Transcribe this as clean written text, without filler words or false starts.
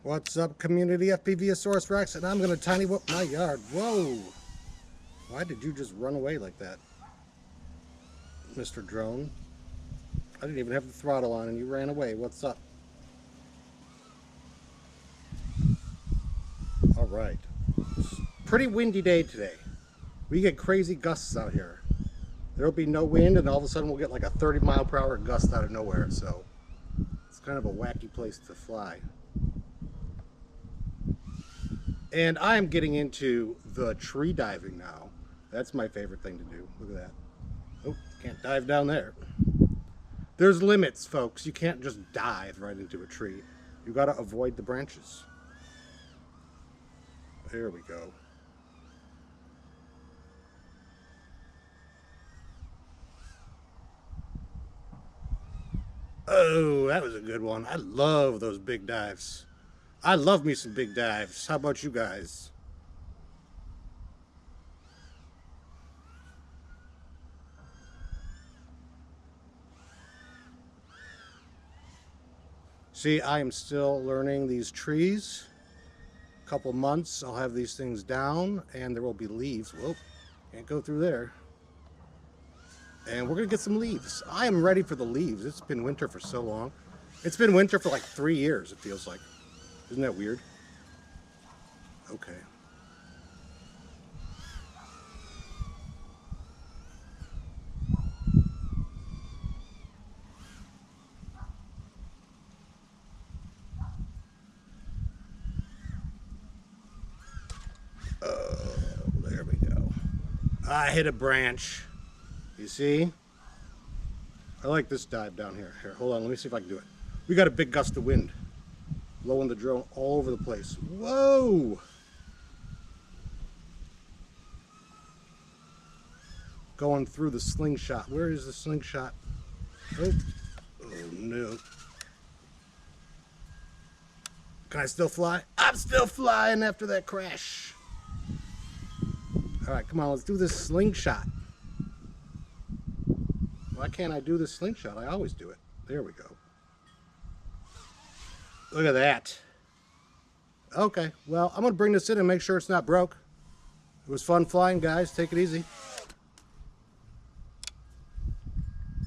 What's up, community? FPVosaurus Rex, and I'm going to tiny whoop my yard. Whoa! Why did you just run away like that, Mr. Drone? I didn't even have the throttle on and you ran away. What's up? Alright. Pretty windy day today. We get crazy gusts out here. There'll be no wind and all of a sudden we'll get like a 30-mile-per-hour gust out of nowhere. So it's kind of a wacky place to fly. And I'm getting into the tree diving now. That's my favorite thing to do. Look at that. Oh, can't dive down there. There's limits, folks. You can't just dive right into a tree. You gotta avoid the branches. There we go. Oh, that was a good one. I love those big dives. I love me some big dives. How about you guys? See, I am still learning these trees. A couple months, I'll have these things down, and there will be leaves. Whoa, can't go through there. And we're gonna get some leaves. I am ready for the leaves. It's been winter for so long. It's been winter for like 3 years, it feels like. Isn't that weird? Okay. Oh, there we go. I hit a branch. You see? I like this dive down here. Here, hold on. Let me see if I can do it. We got a big gust of wind. Blowing the drone all over the place. Whoa! Going through the slingshot. Where is the slingshot? Oh, oh no. Can I still fly? I'm still flying after that crash. All right, come on, let's do this slingshot. Why can't I do this slingshot? I always do it. There we go. Look at that. Okay, well, I'm going to bring this in and make sure it's not broke. It was fun flying, guys. Take it easy.